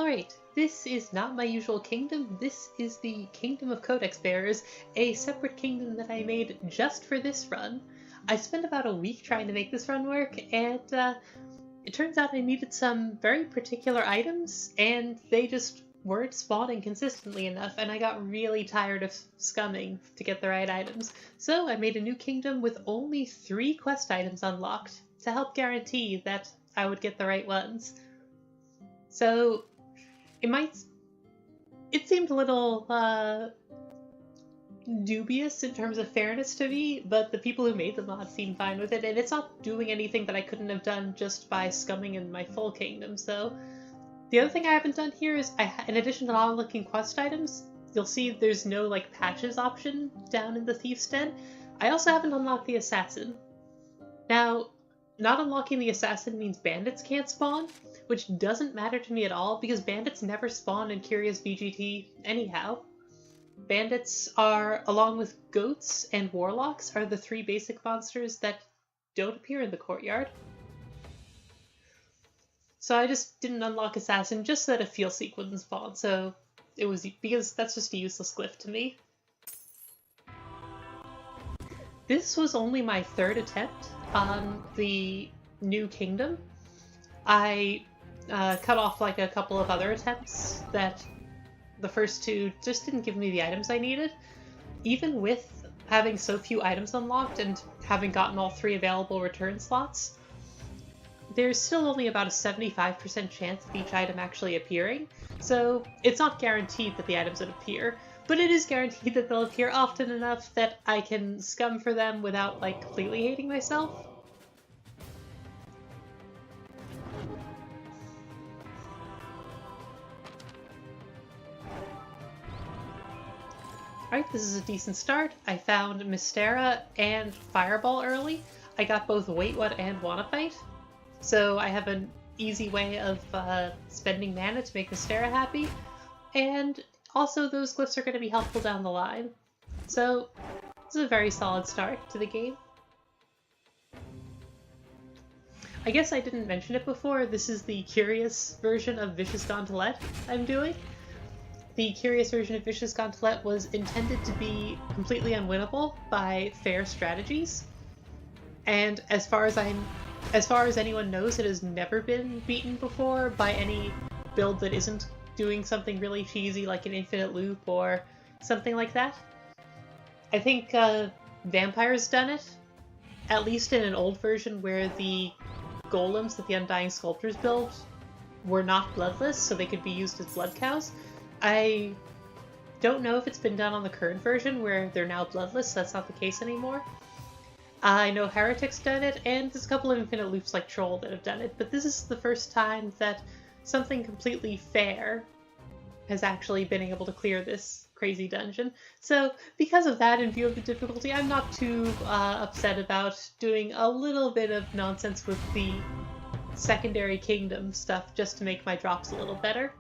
Alright, this is not my usual kingdom. This is the Kingdom of Codex Bearers, a separate kingdom that I made just for this run. I spent about a week trying to make this run work, and it turns out I needed some very particular items, and they just weren't spawning consistently enough, and I got really tired of scumming to get the right items. So I made a new kingdom with only 3 quest items unlocked to help guarantee that I would get the right ones. So it seemed a little dubious in terms of fairness to me, but the people who made the mod seemed fine with it, and it's not doing anything that I couldn't have done just by scumming in my full kingdom. So the other thing I haven't done here is, in addition to not unlocking quest items, you'll see there's no like patches option down in the Thief's Den. I also haven't unlocked the Assassin. Now, not unlocking the Assassin means bandits can't spawn, which doesn't matter to me at all because bandits never spawn in Curious VGT anyhow. Bandits are, along with goats and warlocks, are the 3 basic monsters that don't appear in the courtyard. So I just didn't unlock Assassin just so that a field seek wouldn't spawn, so it was because that's just a useless glyph to me. This was only my 3rd attempt on the new kingdom. I cut off like a couple of other attempts that the first 2 just didn't give me the items I needed. Even with having so few items unlocked and having gotten all 3 available return slots, there's still only about a 75% chance of each item actually appearing, so it's not guaranteed that the items would appear, but it is guaranteed that they'll appear often enough that I can scum for them without like completely hating myself. Alright, this is a decent start. I found Mystera and Fireball early. I got both Wait What and Wanna Fight, so I have an easy way of spending mana to make Mystera happy, and also those glyphs are going to be helpful down the line. So this is a very solid start to the game. I guess I didn't mention it before, this is the Curious version of Vicious gaan-telet I'm doing. The Curious version of Vicious gaan-telet was intended to be completely unwinnable by fair strategies, and as far as anyone knows, it has never been beaten before by any build that isn't doing something really cheesy like an infinite loop or something like that. I think Vampire's done it, at least in an old version where the golems that the Undying Sculptors built were not bloodless, so they could be used as blood cows. I don't know if it's been done on the current version where they're now bloodless, so that's not the case anymore. I know Heretic's done it, and there's a couple of infinite loops like Troll that have done it, but this is the first time that something completely fair has actually been able to clear this crazy dungeon. So because of that, in view of the difficulty, I'm not too upset about doing a little bit of nonsense with the secondary kingdom stuff just to make my drops a little better.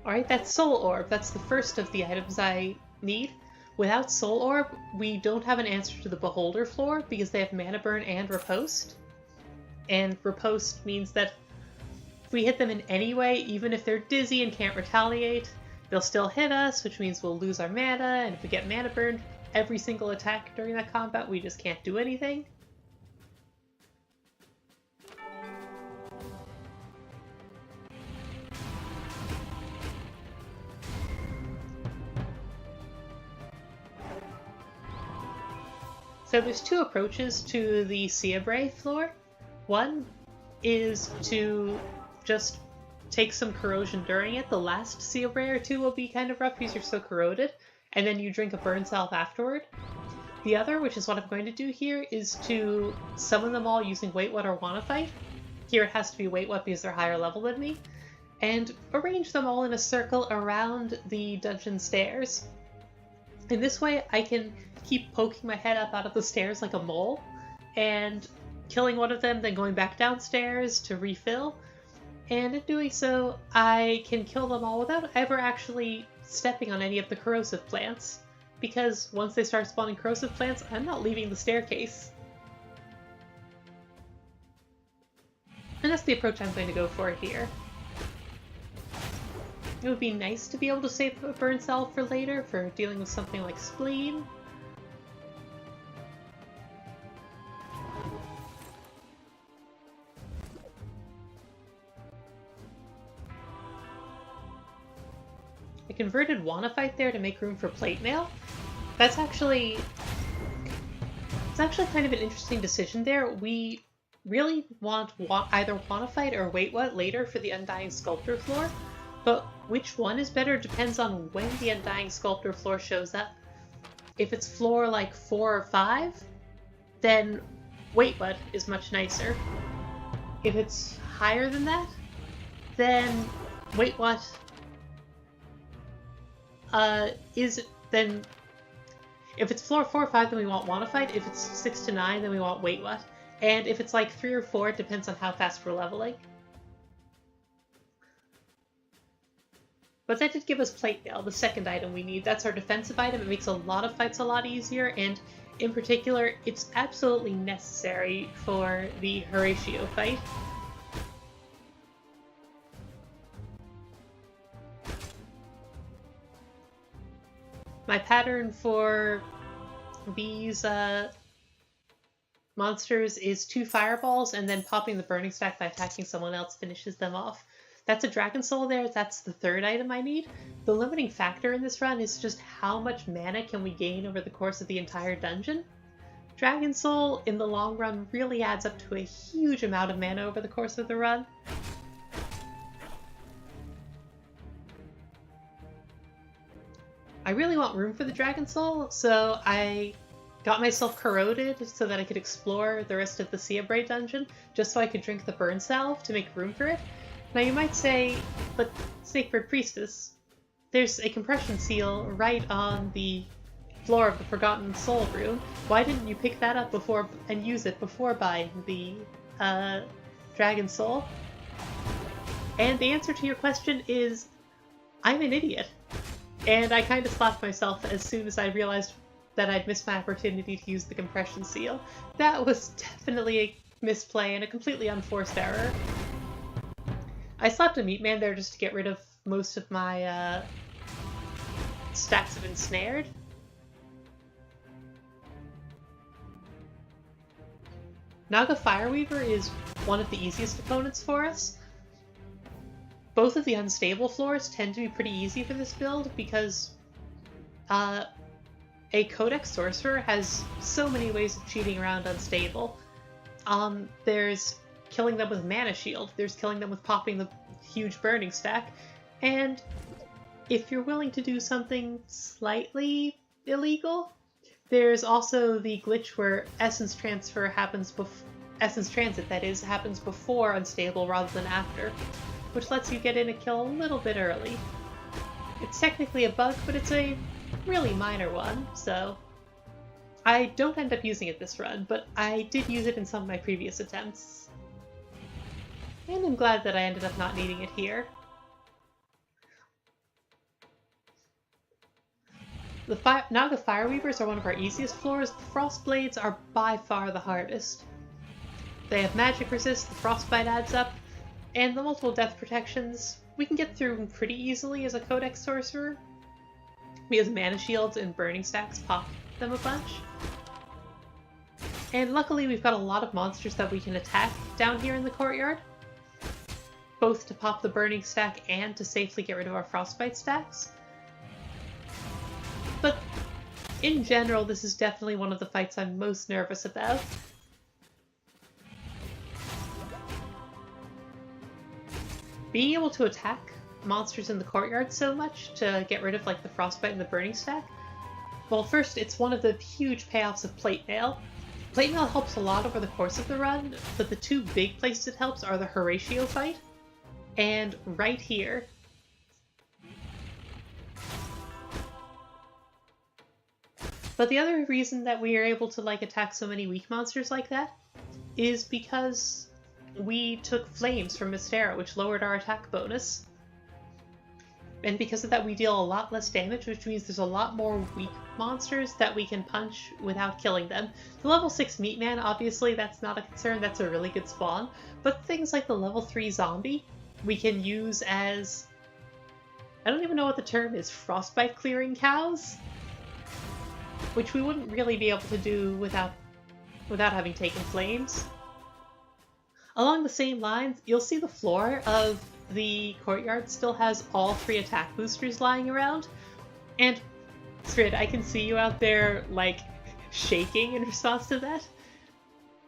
Alright, that's Soul Orb. That's the first of the items I need. Without Soul Orb, we don't have an answer to the Beholder floor because they have Mana Burn and Riposte. And Riposte means that if we hit them in any way, even if they're dizzy and can't retaliate, they'll still hit us, which means we'll lose our mana, and if we get Mana Burned every single attack during that combat, we just can't do anything. So there's 2 approaches to the Ciabrae floor. One is to just take some corrosion during it. The last Ciabrae or 2 will be kind of rough because you're so corroded, and then you drink a burn salve afterward. The other, which is what I'm going to do here, is to summon them all using Wait What or Wanna Fight. Here it has to be Wait What because they're higher level than me, and arrange them all in a circle around the dungeon stairs. In this way, I can keep poking my head up out of the stairs like a mole, and killing one of them, then going back downstairs to refill. And in doing so, I can kill them all without ever actually stepping on any of the corrosive plants, because once they start spawning corrosive plants, I'm not leaving the staircase. And that's the approach I'm going to go for here. It would be nice to be able to save a burn cell for later, for dealing with something like spleen. I converted Wanna-Fight there to make room for Plate Mail. It's actually kind of an interesting decision there. We really want either Wanna-Fight or Wait What later for the Undying Sculptor floor, but which one is better depends on when the Undying Sculptor floor shows up. If it's floor like 4 or 5, then Wait What is much nicer. If it's higher than that, then Wait What if it's floor 4 or 5, then we want Wanna-Fight. If it's 6 to 9, then we want Wait What. And if it's like 3 or 4, it depends on how fast we're leveling. But that did give us Plate Mail, the second item we need. That's our defensive item. It makes a lot of fights a lot easier, and in particular, it's absolutely necessary for the Horatio fight. My pattern for these monsters is 2 fireballs, and then popping the burning stack by attacking someone else finishes them off. That's a Dragon Soul there, that's the third item I need. The limiting factor in this run is just how much mana can we gain over the course of the entire dungeon. Dragon Soul, in the long run, really adds up to a huge amount of mana over the course of the run. I really want room for the Dragon Soul, so I got myself corroded so that I could explore the rest of the Seabrae dungeon, just so I could drink the burn salve to make room for it. Now you might say, but Sacred Priestess, there's a compression seal right on the floor of the Forgotten Soul room. Why didn't you pick that up before and use it before buying the Dragon Soul? And the answer to your question is, I'm an idiot. And I kind of slapped myself as soon as I realized that I'd missed my opportunity to use the compression seal. That was definitely a misplay and a completely unforced error. I slapped a Meat Man there just to get rid of most of my stacks of Ensnared. Naga Fireweaver is one of the easiest opponents for us. Both of the unstable floors tend to be pretty easy for this build because a Codex Sorcerer has so many ways of cheating around unstable. There's killing them with Mana Shield, there's killing them with popping the huge burning stack, and if you're willing to do something slightly illegal, there's also the glitch where Essence Transfer happens Essence Transit, that is, happens before unstable rather than after, which lets you get in a kill a little bit early. It's technically a bug, but it's a really minor one, so I don't end up using it this run, but I did use it in some of my previous attempts. And I'm glad that I ended up not needing it here. The Naga Fireweavers are one of our easiest floors. The Frostblades are by far the hardest. They have magic resist, the frostbite adds up, and the multiple death protections we can get through them pretty easily as a Codex Sorcerer, because Mana Shields and Burning Stacks pop them a bunch. And luckily we've got a lot of monsters that we can attack down here in the courtyard, both to pop the Burning Stack and to safely get rid of our Frostbite stacks. But in general, this is definitely one of the fights I'm most nervous about. Being able to attack monsters in the courtyard so much to get rid of like the Frostbite and the Burning Stack, well, first, it's one of the huge payoffs of Plate Mail. Plate Mail helps a lot over the course of the run, but the two big places it helps are the Horatio fight and right here. But the other reason that we are able to attack so many weak monsters like that is because we took Flames from Mystera, which lowered our attack bonus. And because of that, we deal a lot less damage, which means there's a lot more weak monsters that we can punch without killing them. The level 6 Meat Man, obviously, that's not a concern. That's a really good spawn. But things like the level 3 Zombie, we can use as... I don't even know what the term is. Frostbite clearing cows? Which we wouldn't really be able to do without having taken flames. Along the same lines, you'll see the floor of the courtyard still has all 3 attack boosters lying around. And, Strid, I can see you out there, like, shaking in response to that.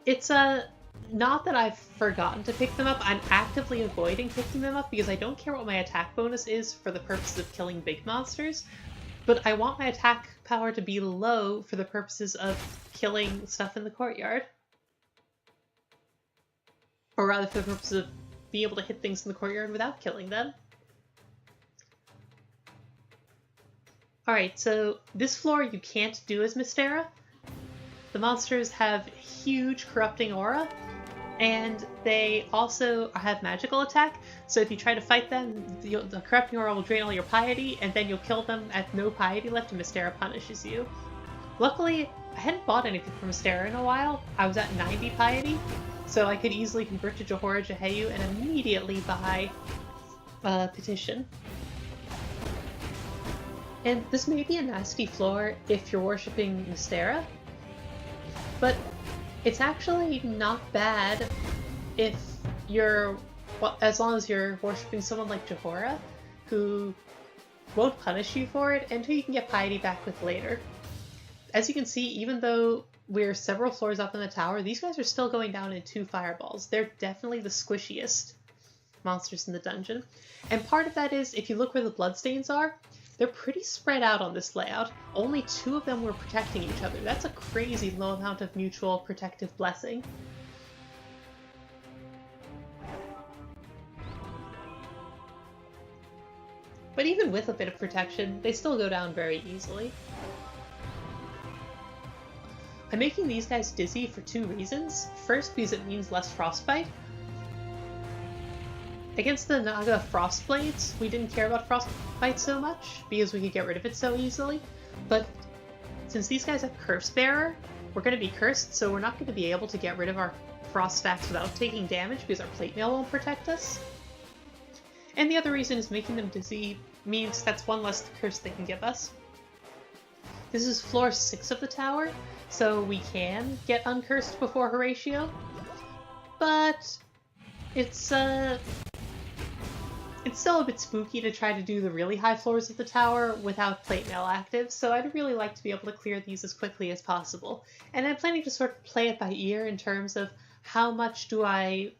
It's not that I've forgotten to pick them up, I'm actively avoiding picking them up because I don't care what my attack bonus is for the purposes of killing big monsters, but I want my attack power to be low for the purposes of killing stuff in the courtyard. Or rather for the purpose of being able to hit things in the courtyard without killing them. Alright, so this floor you can't do as Mystera. The monsters have huge corrupting aura, and they also have magical attack, so if you try to fight them, the corrupting aura will drain all your piety, and then you'll kill them at no piety left and Mystera punishes you. Luckily, I hadn't bought anything from Mystera in a while. I was at 90 piety, so I could easily convert to Johora Jeheyu and immediately buy Petition. And this may be a nasty floor if you're worshipping Mystera, but it's actually not bad if you're, well, as long as you're worshipping someone like Johora, who won't punish you for it, and who you can get piety back with later. As you can see, even though we're several floors up in the tower, these guys are still going down in 2 fireballs. They're definitely the squishiest monsters in the dungeon. And part of that is, if you look where the bloodstains are, they're pretty spread out on this layout. Only 2 of them were protecting each other. That's a crazy low amount of mutual protective blessing. But even with a bit of protection, they still go down very easily. I'm making these guys dizzy for 2 reasons. First, because it means less frostbite. Against the Naga Frostblades, we didn't care about frostbite so much, because we could get rid of it so easily. But since these guys have Curse Bearer, we're going to be cursed, so we're not going to be able to get rid of our frost stacks without taking damage, because our plate mail won't protect us. And the other reason is making them dizzy means that's 1 less curse they can give us. This is floor 6 of the tower, so we can get uncursed before Horatio, but it's still a bit spooky to try to do the really high floors of the tower without plate mail active, so I'd really like to be able to clear these as quickly as possible. And I'm planning to sort of play it by ear in terms of how much do I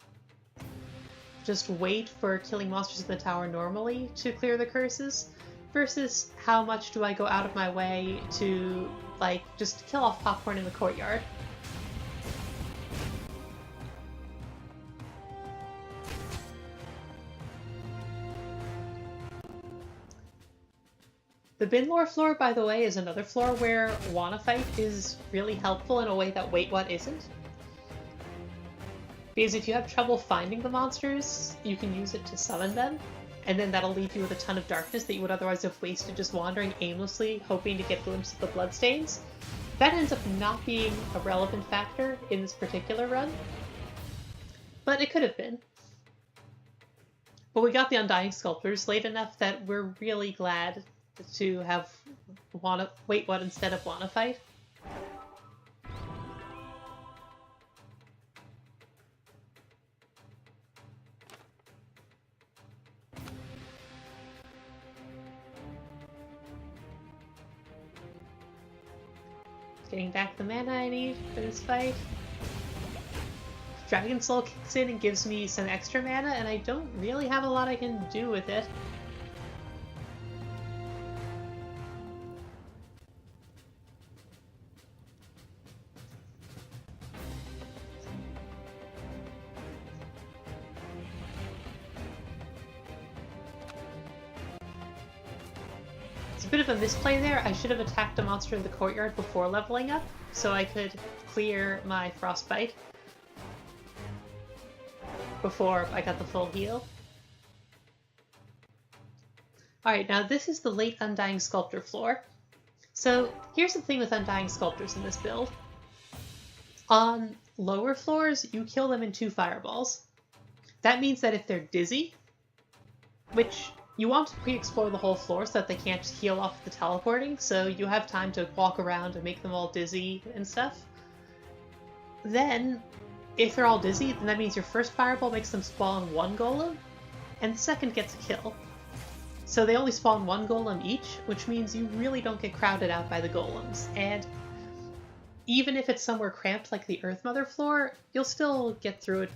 just wait for killing monsters in the tower normally to clear the curses, versus how much do I go out of my way to, like, just kill off popcorn in the courtyard. The Binlore floor, by the way, is another floor where Wanna Fight is really helpful in a way that Wait What isn't. Because if you have trouble finding the monsters, you can use it to summon them, and then that'll leave you with a ton of darkness that you would otherwise have wasted just wandering aimlessly, hoping to get glimpses of the bloodstains. That ends up not being a relevant factor in this particular run, but it could have been. But we got the Undying Sculptors late enough that we're really glad to have Wait What instead of Wanna Fight. Getting back the mana I need for this fight. Dragon Soul kicks in and gives me some extra mana, and I don't really have a lot I can do with it. A bit of a misplay there. I should have attacked a monster in the courtyard before leveling up, so I could clear my frostbite before I got the full heal. Alright, now this is the late Undying Sculptor floor. So here's the thing with Undying Sculptors in this build. On lower floors, you kill them in 2 fireballs. That means that if they're dizzy, which you want to pre-explore the whole floor so that they can't heal off the teleporting, so you have time to walk around and make them all dizzy and stuff. Then, if they're all dizzy, then that means your first fireball makes them spawn 1 golem, and the second gets a kill. So they only spawn 1 golem each, which means you really don't get crowded out by the golems, and even if it's somewhere cramped like the Earth Mother floor, you'll still get through it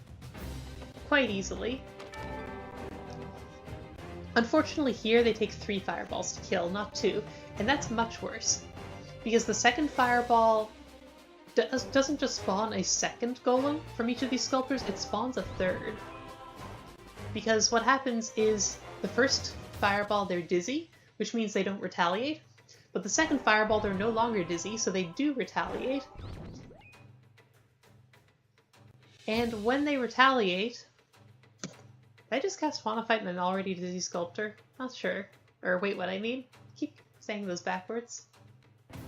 quite easily. Unfortunately here they take 3 fireballs to kill, not 2, and that's much worse. Because the second fireball doesn't just spawn a second golem from each of these sculptors, it spawns a third. Because what happens is the first fireball they're dizzy, which means they don't retaliate, but the second fireball they're no longer dizzy, so they do retaliate. And when they retaliate... Did I just cast Fauna Fight on an already dizzy sculptor? Not sure. Or wait, what I mean? Keep saying those backwards. I'm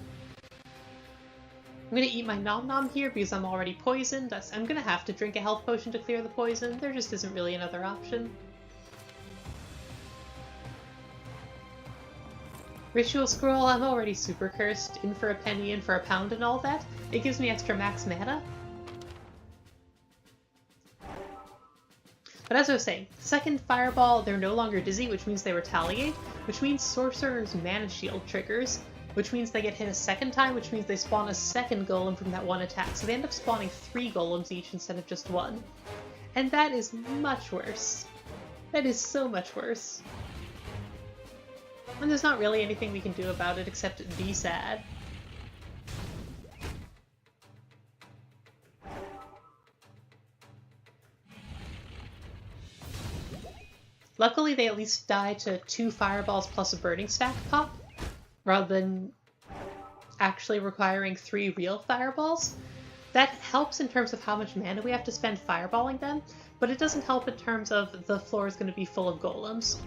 gonna eat my Nom Nom here because I'm already poisoned. I'm gonna have to drink a health potion to clear the poison. There just isn't really another option. Ritual Scroll, I'm already super cursed. In for a penny, in for a pound and all that. It gives me extra max mana. But as I was saying, second fireball, they're no longer dizzy, which means they retaliate, which means Sorcerer's Mana Shield triggers, which means they get hit a second time, which means they spawn a second golem from that one attack. So they end up spawning 3 golems each instead of just 1. And that is much worse. That is so much worse. And there's not really anything we can do about it except be sad. Luckily, they at least die to 2 fireballs plus a burning stack pop, rather than actually requiring 3 real fireballs. That helps in terms of how much mana we have to spend fireballing them, but it doesn't help in terms of the floor is going to be full of golems.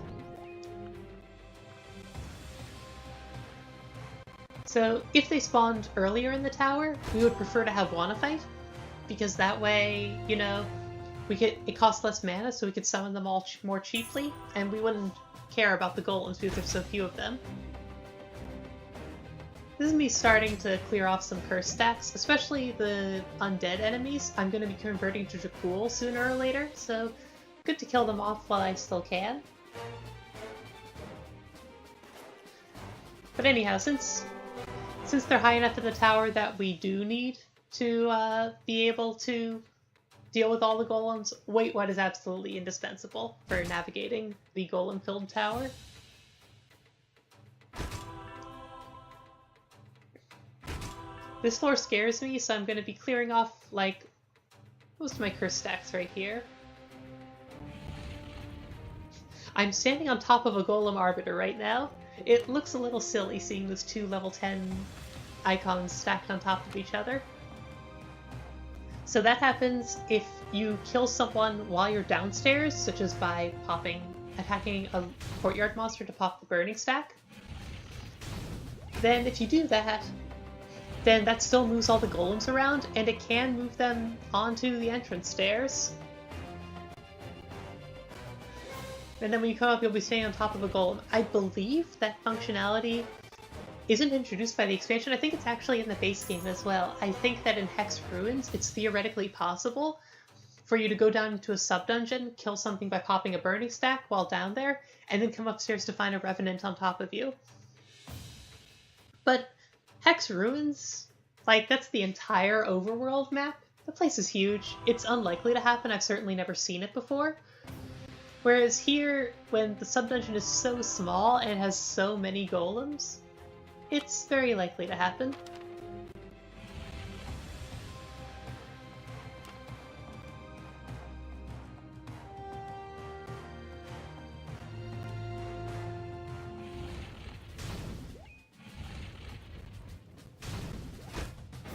So if they spawned earlier in the tower, we would prefer to have Wanna Fight, because that way, you know, it costs less mana, so we could summon them all more cheaply, and we wouldn't care about the golems because there's so few of them. This is me starting to clear off some curse stacks, especially the undead enemies. I'm going to be converting to Dracul sooner or later, so good to kill them off while I still can. But anyhow, since they're high enough in the tower that we do need to be able to deal with all the golems, Wait What is absolutely indispensable for navigating the golem-filled tower. This floor scares me, so I'm going to be clearing off, like, most of my curse stacks right here. I'm standing on top of a Golem Arbiter right now. It looks a little silly seeing those 2 level 10 icons stacked on top of each other. So that happens if you kill someone while you're downstairs, such as by attacking a courtyard monster to pop the burning stack. Then if you do that, then that still moves all the golems around, and it can move them onto the entrance stairs. And then when you come up, you'll be staying on top of a golem. I believe that functionality isn't introduced by the expansion. I think it's actually in the base game as well. I think that in Hex Ruins, it's theoretically possible for you to go down into a sub-dungeon, kill something by popping a burning stack while down there, and then come upstairs to find a Revenant on top of you. But Hex Ruins, like, that's the entire overworld map. The place is huge. It's unlikely to happen. I've certainly never seen it before. Whereas here, when the sub-dungeon is so small and has so many golems, it's very likely to happen.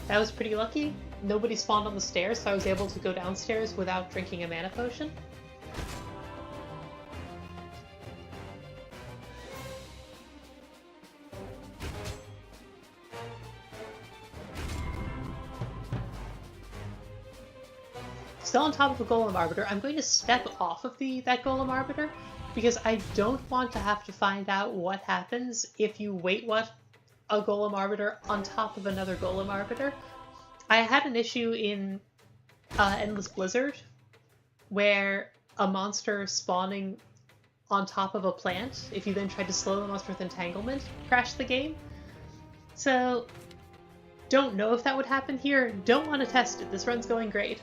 That was pretty lucky. Nobody spawned on the stairs, so I was able to go downstairs without drinking a mana potion. still on top of a Golem Arbiter. I'm going to step off of that Golem Arbiter because I don't want to have to find out what happens if you a Golem Arbiter on top of another Golem Arbiter. I had an issue in Endless Blizzard where a monster spawning on top of a plant, if you then tried to slow the monster with Entanglement, crashed the game. So, don't know if that would happen here. Don't want to test it. This run's going great.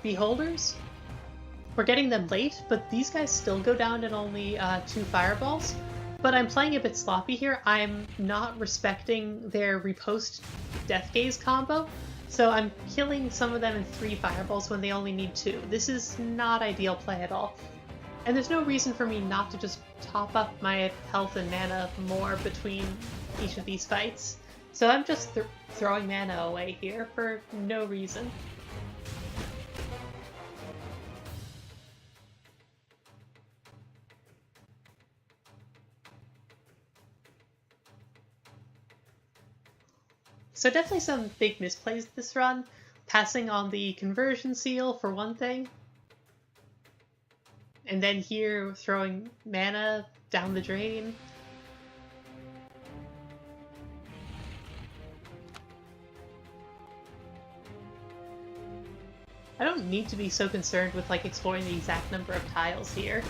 Beholders? We're getting them late, but these guys still go down in only 2 fireballs. But I'm playing a bit sloppy here. I'm not respecting their riposte Death Gaze combo, so I'm killing some of them in 3 fireballs when they only need 2. This is not ideal play at all. And there's no reason for me not to just top up my health and mana more between each of these fights. So I'm just throwing mana away here for no reason. So definitely some big misplays this run. Passing on the conversion seal for one thing. And then here throwing mana down the drain. I don't need to be so concerned with like exploring the exact number of tiles here.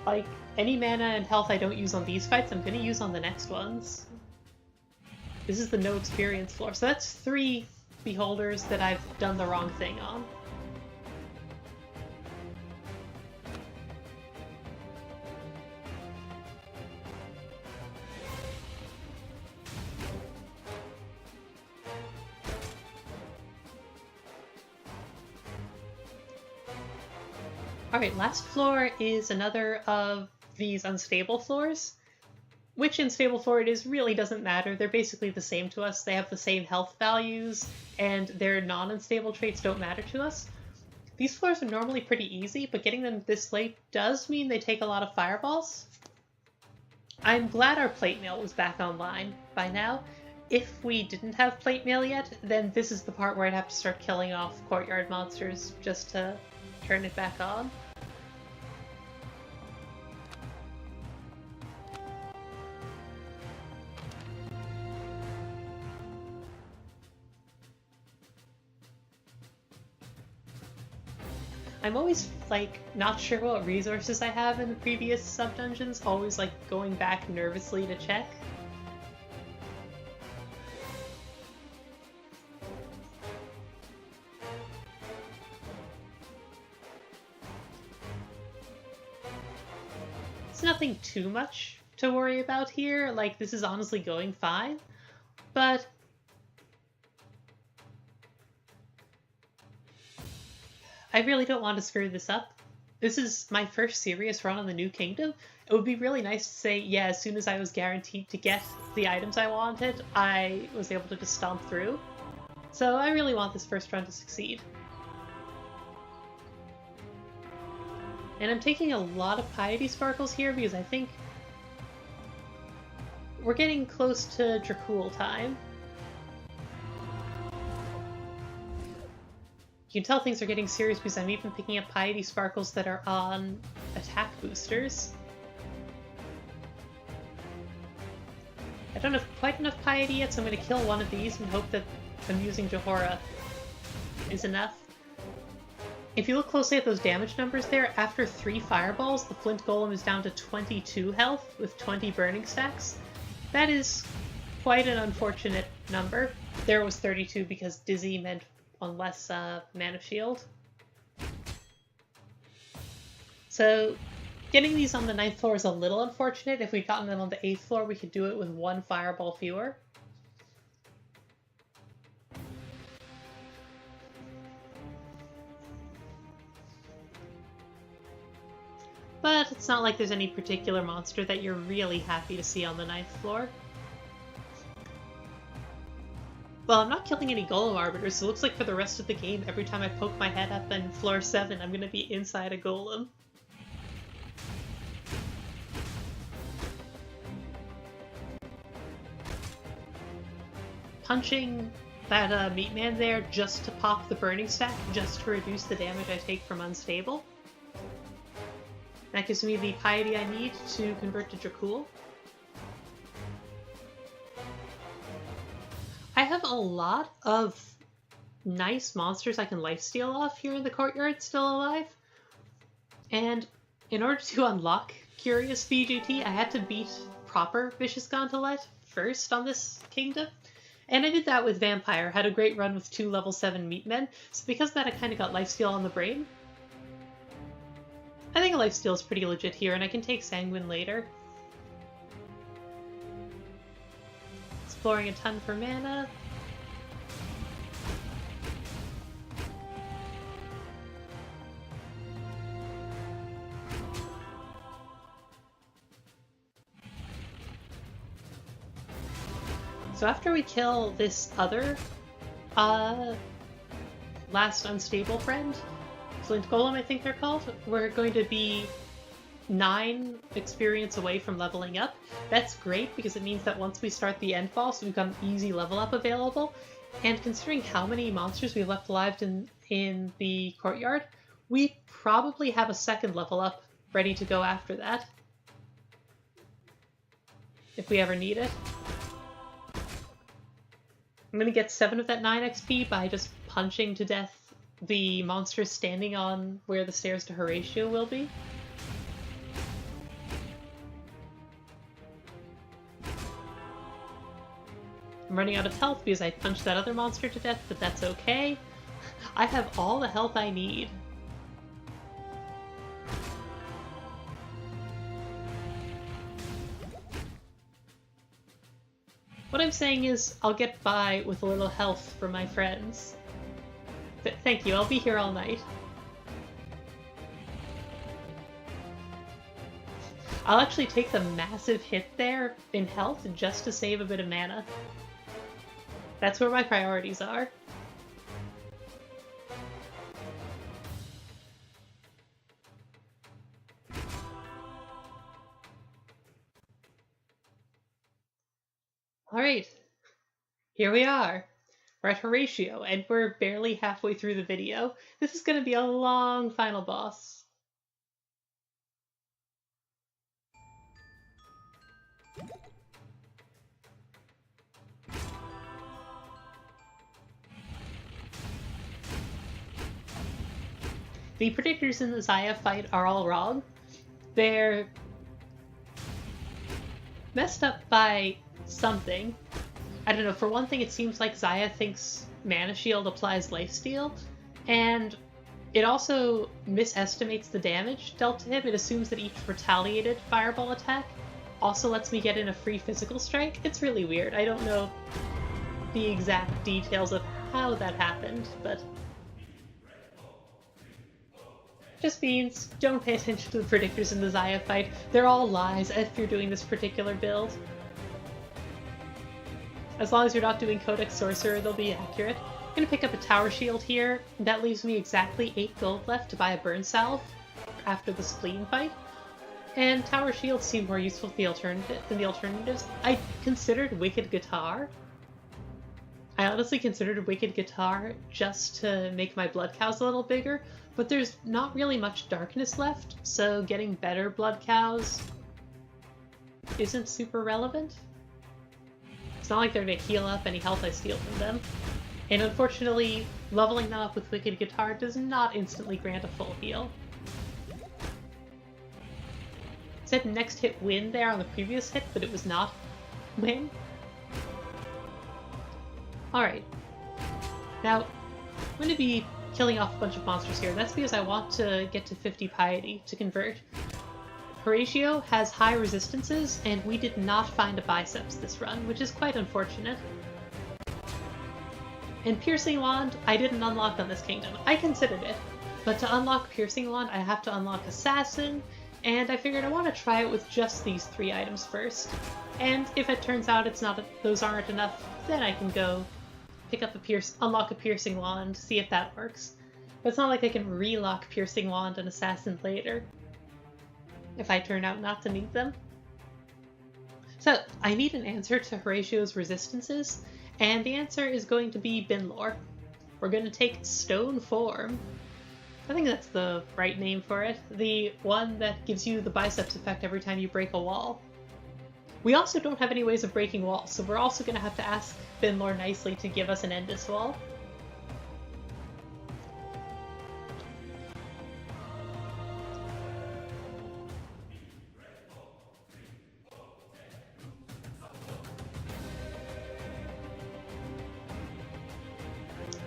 Like, any mana and health I don't use on these fights, I'm gonna use on the next ones. This is the no experience floor, so that's 3 beholders that I've done the wrong thing on. Alright, last floor is another of these unstable floors. Which unstable floor it is really doesn't matter. They're basically the same to us. They have the same health values, and their non-unstable traits don't matter to us. These floors are normally pretty easy, but getting them this late does mean they take a lot of fireballs. I'm glad our plate mail was back online by now. If we didn't have plate mail yet, then this is the part where I'd have to start killing off courtyard monsters just to turn it back on. I'm always, like, not sure what resources I have in the previous sub-dungeons, always, like, going back nervously to check. It's nothing too much to worry about here, like, this is honestly going fine, but I really don't want to screw this up. This is my first serious run on the New Kingdom. It would be really nice to say, yeah, as soon as I was guaranteed to get the items I wanted, I was able to just stomp through. So I really want this first run to succeed. And I'm taking a lot of Piety Sparkles here because I think we're getting close to Dracul time. You can tell things are getting serious because I'm even picking up Piety Sparkles that are on attack boosters. I don't have quite enough Piety yet, so I'm going to kill one of these and hope that I'm using Johora is enough. If you look closely at those damage numbers there, after 3 fireballs, the Flint Golem is down to 22 health with 20 burning stacks. That is quite an unfortunate number. There was 32 because Dizzy meant one less mana shield. So getting these on the 9th floor is a little unfortunate. If we'd gotten them on the 8th floor, we could do it with 1 fireball fewer. But it's not like there's any particular monster that you're really happy to see on the 9th floor. Well, I'm not killing any Golem Arbiters, so it looks like for the rest of the game, every time I poke my head up in floor 7, I'm gonna be inside a Golem. Punching that meat man there just to pop the burning stack, just to reduce the damage I take from unstable. That gives me the piety I need to convert to Dracul. I have a lot of nice monsters I can lifesteal off here in the courtyard still alive. And in order to unlock Curious VGT, I had to beat proper Vicious gaan-telet first on this kingdom. And I did that with Vampire, had a great run with 2 level 7 meatmen, so because of that I kind of got lifesteal on the brain. I think a lifesteal is pretty legit here, and I can take Sanguine later. Exploring a ton for mana. So after we kill this other last unstable friend, Flint Golem I think they're called, we're going to be 9 experience away from leveling up. That's great because it means that once we start the end boss, we've got an easy level up available. And considering how many monsters we've left alive in the courtyard, we probably have a second level up ready to go after that. If we ever need it. I'm gonna get 7 of that 9 XP by just punching to death the monsters standing on where the stairs to Horatio will be. I'm running out of health because I punched that other monster to death, but that's okay. I have all the health I need. What I'm saying is, I'll get by with a little health for my friends. But thank you, I'll be here all night. I'll actually take the massive hit there in health just to save a bit of mana. That's where my priorities are. Alright, here we are. We're at Horatio, and we're barely halfway through the video. This is going to be a long final boss. The predictors in the Xayah fight are all wrong. They're messed up by something. I don't know, for one thing it seems like Xayah thinks Mana Shield applies lifesteal, and it also misestimates the damage dealt to him. It assumes that each retaliated fireball attack also lets me get in a free physical strike. It's really weird. I don't know the exact details of how that happened, but just means don't pay attention to the predictors in the Xayah fight. They're all lies if you're doing this particular build. As long as you're not doing Codex Sorcerer, they'll be accurate. I'm gonna pick up a Tower Shield here. That leaves me exactly 8 gold left to buy a Burn Salve after the Spleen fight. And Tower Shields seem more useful than the alternatives. I considered Wicked Guitar. I honestly considered Wicked Guitar just to make my Blood Cows a little bigger, but there's not really much darkness left, so getting better Blood Cows isn't super relevant. It's not like they're going to heal up any health I steal from them. And unfortunately, leveling them up with Wicked Guitar does not instantly grant a full heal. It said next hit win there on the previous hit, but it was not win. Alright. Now, I'm going to be killing off a bunch of monsters here. That's because I want to get to 50 piety to convert. Horatio has high resistances, and we did not find a biceps this run, which is quite unfortunate. And Piercing Wand, I didn't unlock on this kingdom. I considered it, but to unlock Piercing Wand, I have to unlock Assassin, and I figured I want to try it with just these 3 items first. And if it turns out those aren't enough, then I can go pick up unlock a Piercing Wand, see if that works. But it's not like I can relock Piercing Wand and Assassin later, if I turn out not to need them. So, I need an answer to Horatio's resistances, And the answer is going to be Binlore. We're going to take Stone Form. I think that's the right name for it. The one that gives you the biceps effect every time you break a wall. We also don't have any ways of breaking walls, so we're also going to have to ask Binlore nicely to give us an Endless Wall.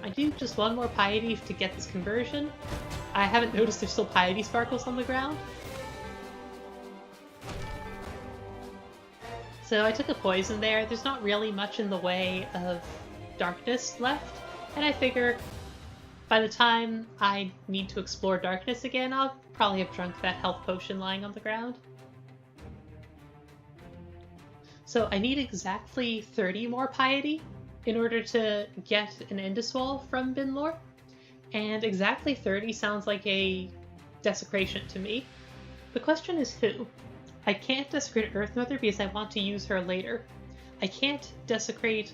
I do just one more Piety to get this conversion. I haven't noticed there's still Piety sparkles on the ground. So I took a poison there. There's not really much in the way of darkness left, and I figure by the time I need to explore darkness again, I'll probably have drunk that health potion lying on the ground. So I need exactly 30 more Piety in order to get an Endless Wall from Binlore, and exactly 30 sounds like a desecration to me. The question is who? I can't desecrate Earthmother because I want to use her later. I can't desecrate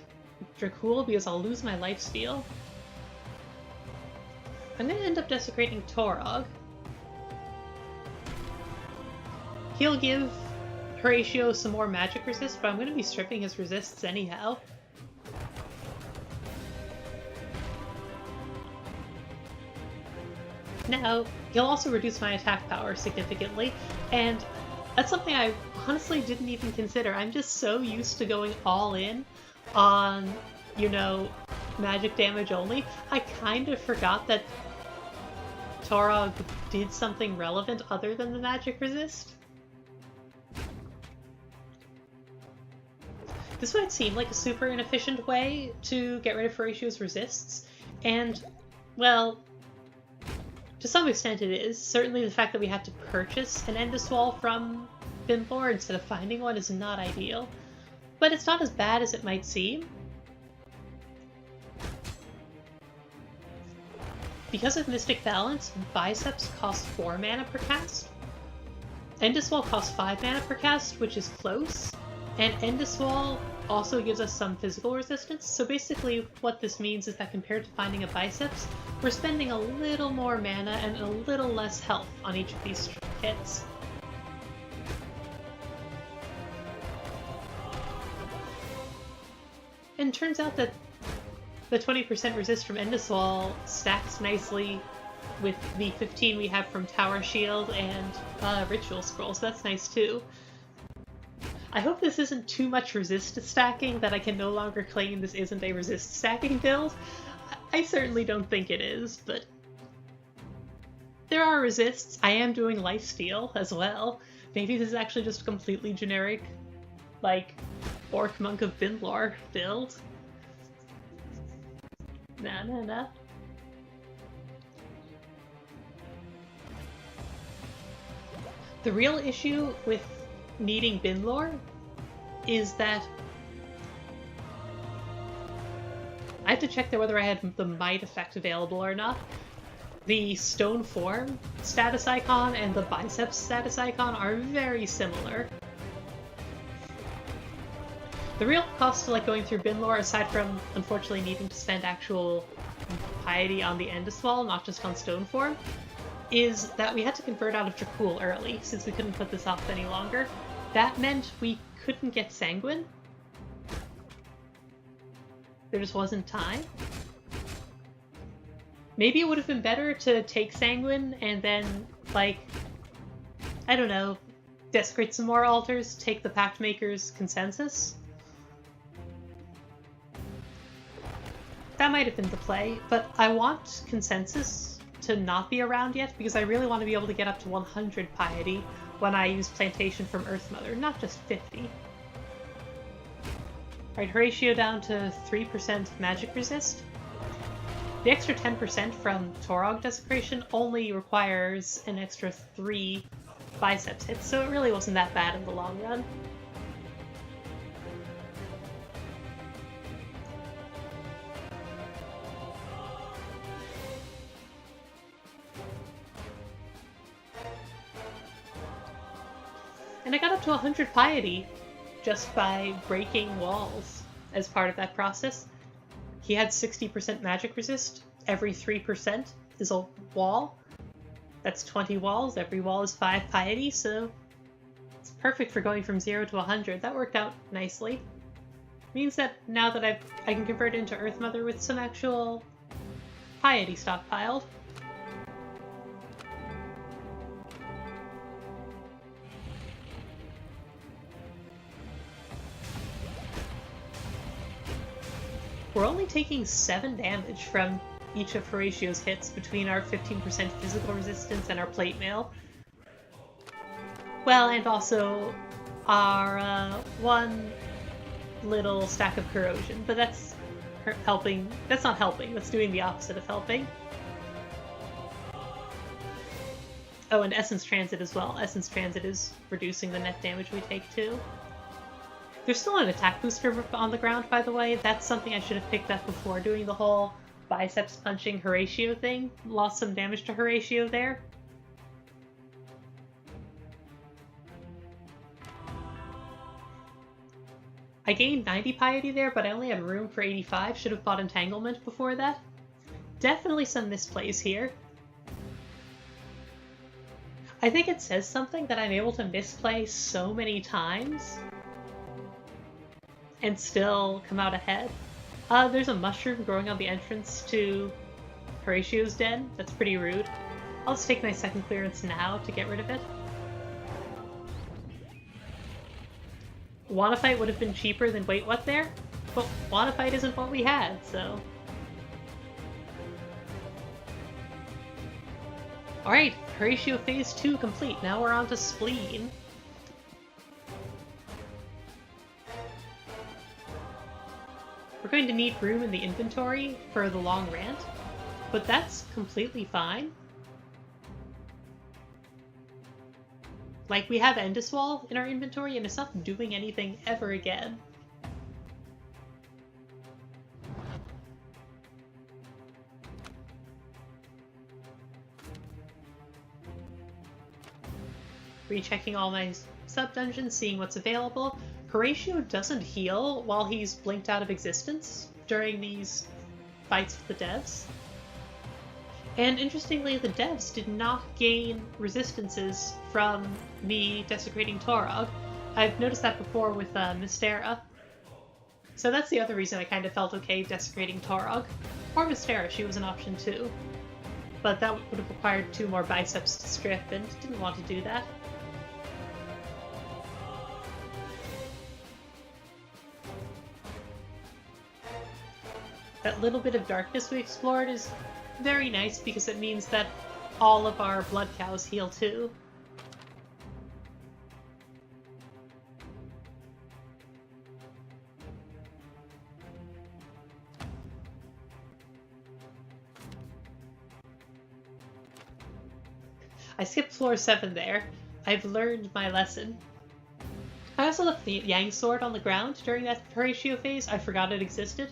Dracul because I'll lose my lifesteal. I'm going to end up desecrating Torog. He'll give Horatio some more magic resist, but I'm going to be stripping his resists anyhow. Now, he'll also reduce my attack power significantly, and that's something I honestly didn't even consider. I'm just so used to going all in on, you know, magic damage only. I kind of forgot that Torog did something relevant other than the magic resist. This might seem like a super inefficient way to get rid of Horatio's resists, and, well, to some extent it is. Certainly the fact that we had to purchase an Endless Wall from Binlore instead of finding one is not ideal. But it's not as bad as it might seem. Because of Mystic Balance, Biceps cost 4 mana per cast. Endless Wall costs 5 mana per cast, which is close. And Endless Wall also gives us some physical resistance, so basically what this means is that compared to finding a Biceps, we're spending a little more mana and a little less health on each of these hits. And it turns out that the 20% resist from Endless Wall stacks nicely with the 15 we have from Tower Shield and Ritual Scroll, so that's nice too. I hope this isn't too much resist stacking that I can no longer claim this isn't a resist stacking build. I certainly don't think it is, but there are resists. I am doing lifesteal as well. Maybe this is actually just a completely generic, like, Orc Monk of Binlore build. Nah. The real issue with needing Binlore is that I have to check there whether I had the Might effect available or not. The Stone Form status icon and the Biceps status icon are very similar. The real cost to going through Binlore, aside from unfortunately needing to spend actual Piety on the Endless Wall, not just on Stone Form, is that we had to convert out of Dracul early, since we couldn't put this off any longer. That meant we couldn't get Sanguine. There just wasn't time. Maybe it would have been better to take Sanguine and then, I don't know, desecrate some more altars, take the Pact Maker's Consensus. That might have been the play, but I want Consensus to not be around yet because I really want to be able to get up to 100 Piety when I use Plantation from Earthmother, not just 50. Alright, Horatio down to 3% magic resist. The extra 10% from Torog Desecration only requires an extra 3 Biceps hits, so it really wasn't that bad in the long run. And I got up to 100 Piety just by breaking walls. as part of that process. He had 60% magic resist. Every 3% is a wall. That's 20 walls. Every wall is 5 piety, so it's perfect for going from 0 to 100. That worked out nicely. Means that now that I can convert into Earth Mother with some actual piety stockpiled. We're only taking 7 damage from each of Horatio's hits between our 15% physical resistance and our plate mail. Well, and also our one little stack of corrosion, but that's helping. That's not helping, that's doing the opposite of helping. Oh, and Essence Transit as well. Essence Transit is reducing the net damage we take too. There's still an attack booster on the ground, by the way. That's something I should have picked up before doing the whole biceps punching Horatio thing. Lost some damage to Horatio there. I gained 90 piety there, but I only had room for 85. Should have bought Entanglement before that. Definitely some misplays here. I think it says something that I'm able to misplay so many times and still come out ahead. There's a mushroom growing on the entrance to Horatio's den. That's pretty rude. I'll just take my second clearance now to get rid of it. Wanna Fight would have been cheaper than Wait What there, but Wanna Fight isn't what we had, so... Alright, Horatio Phase 2 complete. Now we're on to Spleen. We're going to need room in the inventory for the long rant, but that's completely fine. Like, we have Endoswall in our inventory, and it's not doing anything ever again. Rechecking all my sub-dungeons, seeing what's available. Horatio doesn't heal while he's blinked out of existence during these fights with the devs. And interestingly, the devs did not gain resistances from me desecrating Torog. I've noticed that before with Mystera. So that's the other reason I kind of felt okay desecrating Torog. Or Mystera, she was an option too. But that would have required 2 more biceps to strip, and didn't want to do that. That little bit of darkness we explored is very nice because it means that all of our blood cows heal too. I skipped floor 7 there. I've learned my lesson. I also left the Yang Sword on the ground during that Horatio phase. I forgot it existed.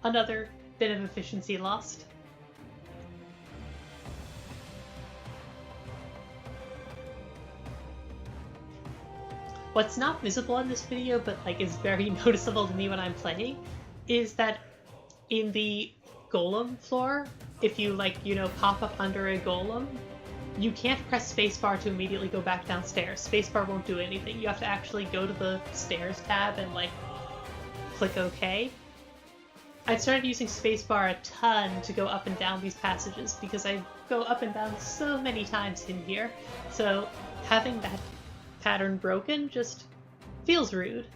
Another bit of efficiency lost. What's not visible in this video, but like is very noticeable to me when I'm playing, is that in the golem floor, if you like, you know, pop up under a golem, you can't press spacebar to immediately go back downstairs. Spacebar won't do anything. You have to actually go to the stairs tab and like click OK. I started using spacebar a ton to go up and down these passages because I go up and down so many times in here, so having that pattern broken just feels rude.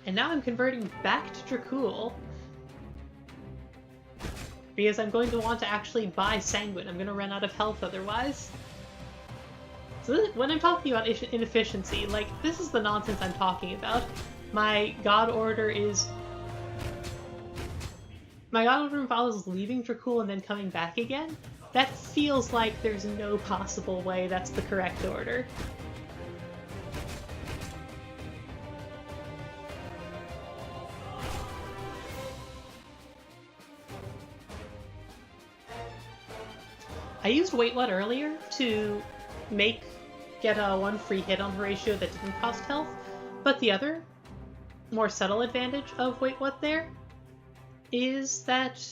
And now I'm converting back to Dracul, because I'm going to want to actually buy Sanguine. I'm going to run out of health otherwise. So when I'm talking about inefficiency, like, this is the nonsense I'm talking about. My God Order involves leaving Dracul and then coming back again. That feels like there's no possible way that's the correct order. I used Wait What earlier to get a one free hit on Horatio that didn't cost health, but the other, more subtle advantage of Wait What there is that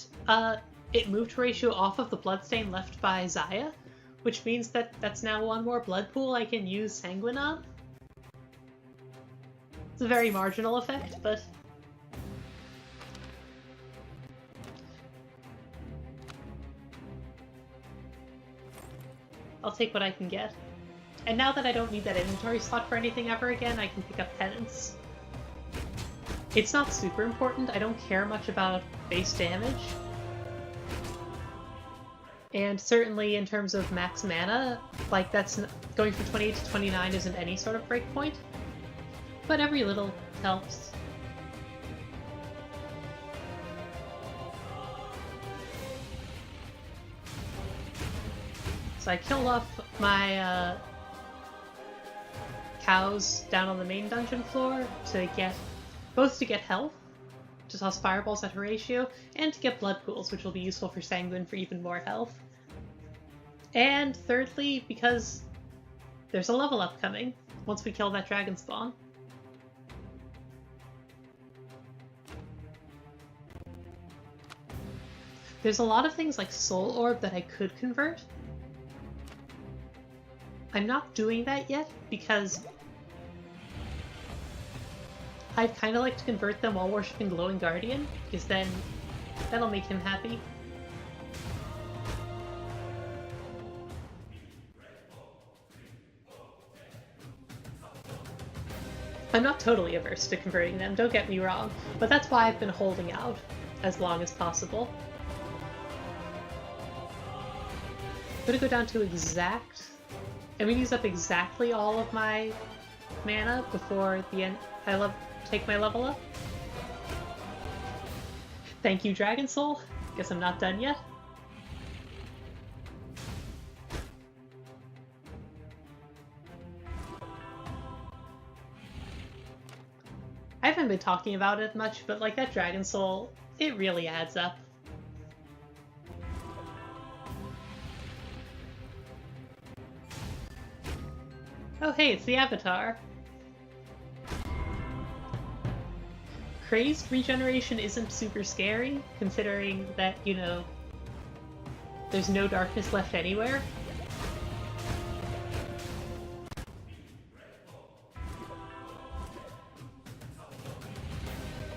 it moved Horatio off of the bloodstain left by Zaya, which means that that's now one more blood pool I can use Sanguine on. It's a very marginal effect, but... I'll take what I can get. And now that I don't need that inventory slot for anything ever again, I can pick up Penance. It's not super important, I don't care much about base damage. And certainly in terms of max mana, like that's going from 28 to 29 isn't any sort of breakpoint. But every little helps. So I killed off my cows down on the main dungeon floor to get both to get health, to toss fireballs at Horatio, and to get blood pools, which will be useful for Sanguine for even more health. And thirdly, because there's a level up coming once we kill that dragon spawn. There's a lot of things like Soul Orb that I could convert. I'm not doing that yet because I'd kind of like to convert them while worshipping Glowing Guardian, because then that'll make him happy. I'm not totally averse to converting them, don't get me wrong, but that's why I've been holding out as long as possible. I'm gonna go down to exact... I'm gonna use up exactly all of my mana before the end. Take my level up. Thank you, Dragon Soul. Guess I'm not done yet. I haven't been talking about it much, but like that Dragon Soul, it really adds up. Oh hey, it's the Avatar. Crazed regeneration isn't super scary, considering that, you know, there's no darkness left anywhere.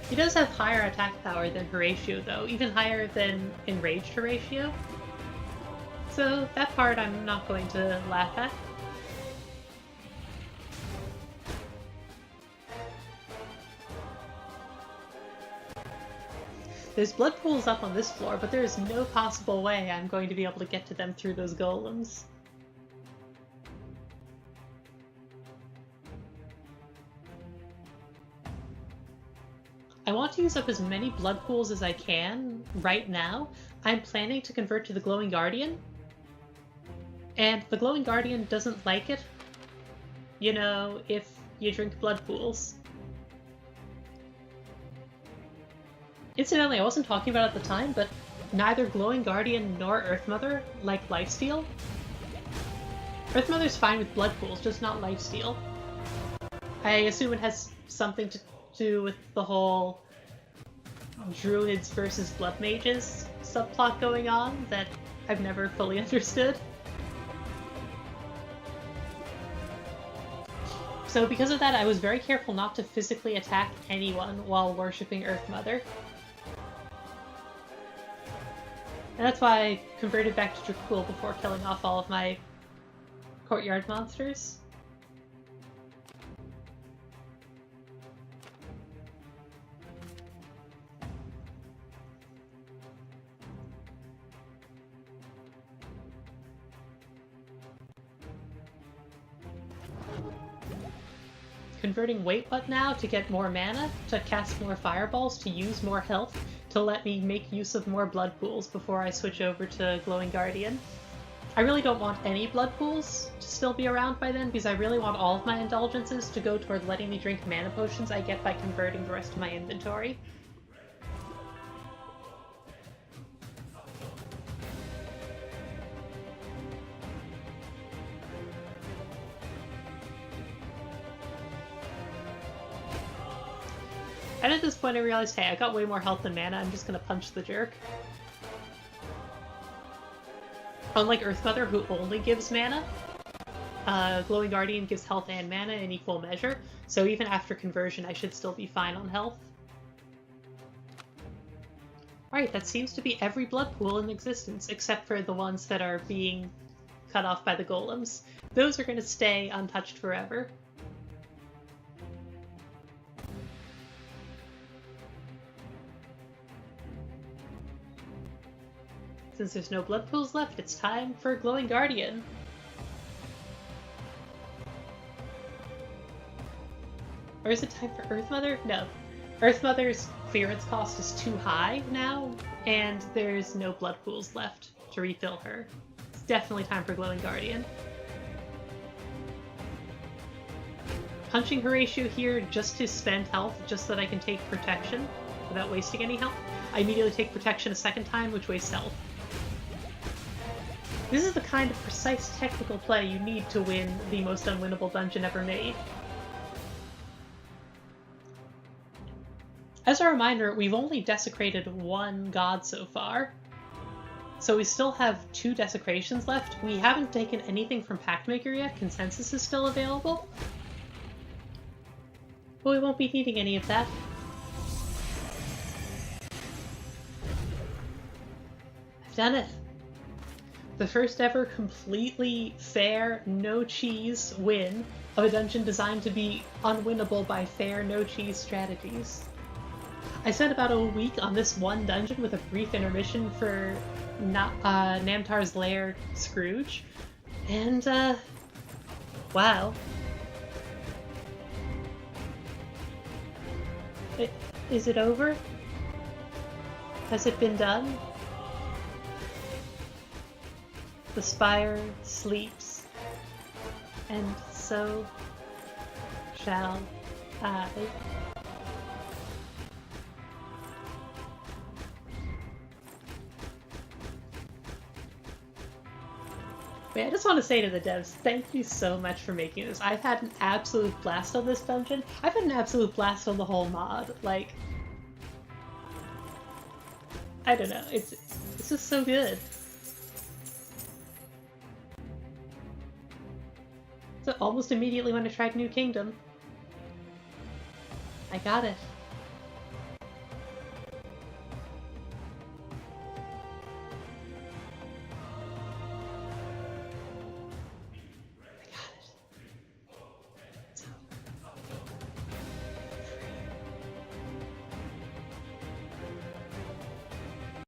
He does have higher attack power than Horatio, though, even higher than Enraged Horatio. So that part I'm not going to laugh at. There's blood pools up on this floor, but there is no possible way I'm going to be able to get to them through those golems. I want to use up as many blood pools as I can right now. I'm planning to convert to the Glowing Guardian, and the Glowing Guardian doesn't like it, you know, if you drink blood pools. Incidentally, I wasn't talking about it at the time, but neither Glowing Guardian nor Earthmother like lifesteal. Earthmother's fine with blood pools, just not lifesteal. I assume it has something to do with the whole druids versus blood mages subplot going on that I've never fully understood. So because of that, I was very careful not to physically attack anyone while worshipping Earthmother. And that's why I converted back to Dracul before killing off all of my courtyard monsters. Converting Wait What now to get more mana, to cast more fireballs, to use more health, to let me make use of more blood pools before I switch over to Glowing Guardian. I really don't want any blood pools to still be around by then, because I really want all of my indulgences to go toward letting me drink mana potions I get by converting the rest of my inventory. And at this point I realized, hey, I got way more health than mana, I'm just gonna punch the jerk. Unlike Earth Mother, who only gives mana, Glowing Guardian gives health and mana in equal measure, so even after conversion I should still be fine on health. Alright, that seems to be every blood pool in existence, except for the ones that are being cut off by the golems. Those are going to stay untouched forever. Since there's no blood pools left, it's time for Glowing Guardian. Or is it time for Earth Mother? No. Earth Mother's clearance cost is too high now, and there's no blood pools left to refill her. It's definitely time for Glowing Guardian. Punching Horatio here just to spend health, just so that I can take protection without wasting any health. I immediately take protection a second time, which wastes health. This is the kind of precise technical play you need to win the most unwinnable dungeon ever made. As a reminder, we've only desecrated one god so far, so we still have 2 desecrations left. We haven't taken anything from Pactmaker yet, Consensus is still available, but we won't be needing any of that. I've done it! The first ever completely fair, no-cheese win of a dungeon designed to be unwinnable by fair, no-cheese strategies. I spent about a week on this one dungeon with a brief intermission for Namtar's Lair Scrooge, and wow. Is it over? Has it been done? The spire sleeps, and so shall I. I just want to say to the devs, thank you so much for making this. I've had an absolute blast on this dungeon. I've had an absolute blast on the whole mod. Like, I don't know, it's just so good. So almost immediately when I tried New Kingdom, I got it.